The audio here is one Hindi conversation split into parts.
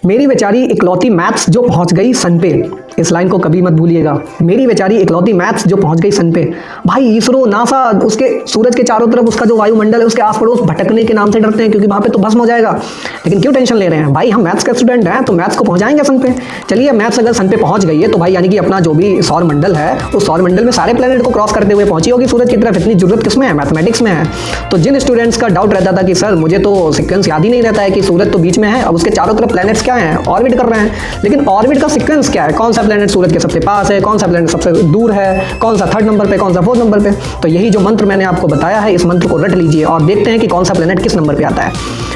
मेरी बेचारी इकलौती मैथ्स जो पहुंच गई सन पे। इस लाइन को कभी मत भूलिएगा। मेरी बेचारी इकलौती मैथ्स जो पहुंच गई सन पे। भाई इसरो नासा उसके सूरज के चारों तरफ उसका जो वायुमंडल है उसके आस पड़ोस भटकने के नाम से डरते हैं क्योंकि वहां पे तो भस्म हो जाएगा। लेकिन क्यों टेंशन ले रहे हैं भाई, हम मैथ्स के स्टूडेंट हैं तो मैथ्स को पहुंचाएंगे सन पे। चलिए मैथ्स अगर सन पे पहुंच गई है तो भाई यानी कि अपना जो भी सौर मंडल है उस सौर मंडल में सारे प्लेनेट को क्रॉस करते हुए पहुंची होगी सूरज की तरफ। इतनी जरूरत किसमें है, मैथमेटिक्स में है। तो जिन स्टूडेंट्स का डाउट रहता था कि सर मुझे तो सीक्वेंस याद ही नहीं रहता है कि सूरज तो बीच में है, अब उसके चारों तरफ प्लैनेट्स क्या हैं, ऑर्बिट कर रहे हैं, लेकिन ऑर्बिट का सीक्वेंस क्या है, कौन सा प्लैनेट सूरज के सबसे पास है, कौन सा प्लैनेट सबसे दूर है, कौन सा थर्ड नंबर पे, कौन सा फोर्थ नंबर पे। तो यही जो मंत्र मैंने आपको बताया है, इस मंत्र को रट लीजिए और देखते हैं कि कौन सा प्लैनेट किस नंबर पे आता है।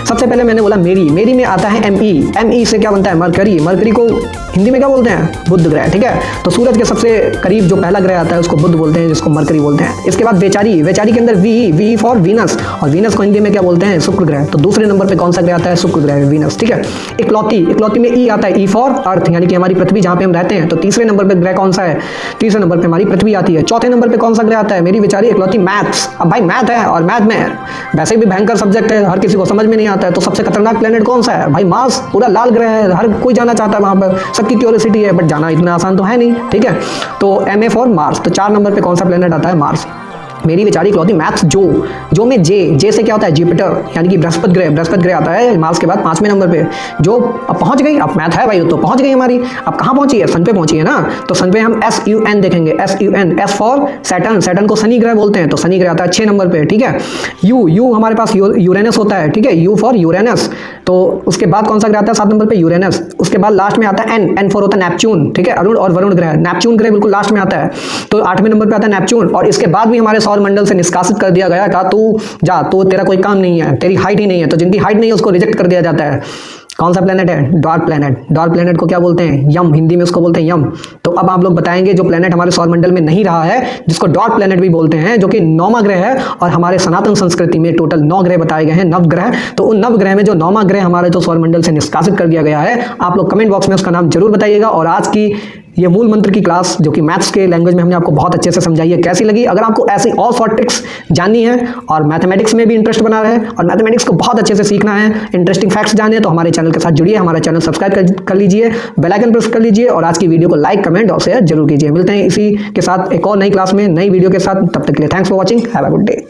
सबसे पहले मैंने बोला मेरी में आता है एमई से क्या बनता है, मरकरी को हिंदी में क्या बोलते हैं, बुध ग्रह। ठीक है, तो सूरज के सबसे करीब जो पहला ग्रह आता है उसको बुध बोलते हैं, जिसको मरकरी बोलते हैं। इसके बाद बेचारी के अंदर वी फॉर वीनस, और वीनस को हिंदी में क्या बोलते हैं, शुक्र ग्रह। तो दूसरे नंबर पे कौन सा ग्रह आता है, शुक्र ग्रह, वीनस। ठीक है, इकलौती में ई आता है, ई फॉर अर्थ यानी कि हमारी पृथ्वी जहां पे हम रहते हैं। तो तीसरे नंबर पे ग्रह कौन सा है, तीसरे नंबर पे हमारी पृथ्वी आती है। चौथे नंबर पे कौन सा ग्रह आता है, मेरी बेचारी इकलौती मैथ्स। अब भाई मैथ है और मैथ में वैसे भी भयंकर सब्जेक्ट है, हर किसी को समझ में नहीं आता है। तो सबसे खतरनाक प्लेनेट कौन सा है भाई, मार्स। पूरा लाल ग्रह है, हर कोई जाना चाहता है वहां पर, सबकी क्यूरियोसिटी है, बट जाना इतना आसान तो है नहीं। ठीक है, तो एम ए फॉर मार्स। तो 4 नंबर पे कौन सा प्लेनेट आता है, मार्स। मेरी बेचारी इकलौती मैथ्स जो में जे से क्या होता है, जुपिटर यानी कि बृहस्पति ग्रह आता है मार्स के बाद 5वें नंबर पे। जो अब पहुंच गई, अब मैथ है भाई तो पहुंच गई हमारी। अब कहाँ पहुंची है, सन पे पहुंची है ना। तो सन पे हम SUN देखेंगे, एस फॉर सैटर्न को शनि ग्रह बोलते हैं। तो शनि ग्रह आता है 6 नंबर पे। ठीक है, यू हमारे पास यूरेनस होता है। ठीक है, यू फॉर यूरेनस। तो उसके बाद कौन सा ग्रह आता है, 7 नंबर पे यूरेनस। उसके बाद लास्ट में आता है एन फॉर होता है नेपच्यून। ठीक है, अरुण और वरुण ग्रह, नेपच्यून ग्रह बिल्कुल लास्ट में आता है। तो 8वें नंबर पे आता है नेपच्यून। और इसके बाद भी हमारे सौर मंडल से निष्कासित कर दिया गया था, तू तेरा कोई काम नहीं है, तेरी हाइट ही नहीं है। तो जिनकी हाइट नहीं है उसको रिजेक्ट कर दिया जाता है। कौन सा प्लेनेट है, डार्क प्लेनेट को क्या बोलते हैं, यम, हिंदी में उसको बोलते हैं यम। तो अब आप लोग बताएंगे जो प्लेनेट हमारे सौर मंडल में नहीं रहा है, जिसको डार्क प्लेनेट भी बोलते हैं, जो कि 9वां ग्रह है। और हमारे सनातन संस्कृति में टोटल 9 ग्रह बताए गए हैं, नवग्रह। तो उन नवग्रह में जो 9वां ग्रह हमारे जो सौर मंडल से निष्कासित कर दिया गया है, आप लोग कमेंट बॉक्स में उसका नाम जरूर बताइएगा। और आज की ये मूल मंत्र की क्लास जो कि मैथ्स के लैंग्वेज में हमने आपको बहुत अच्छे से समझाई है, कैसी लगी। अगर आपको ऐसी और शॉर्ट ट्रिक्स जाननी है और मैथमेटिक्स में भी इंटरेस्ट बना रहे और मैथमेटिक्स को बहुत अच्छे से सीखना है, इंटरेस्टिंग फैक्ट्स जाने, तो हमारे चैनल के साथ जुड़िए, हमारा चैनल सब्सक्राइब कर लीजिए, बेल आइकन प्रेस कर लीजिए और आज की वीडियो को लाइक, कमेंट और शेयर जरूर कीजिए। मिलते हैं इसी के साथ एक और नई क्लास में, नई वीडियो के साथ। तब तक के लिए thanks for watching, have a good day.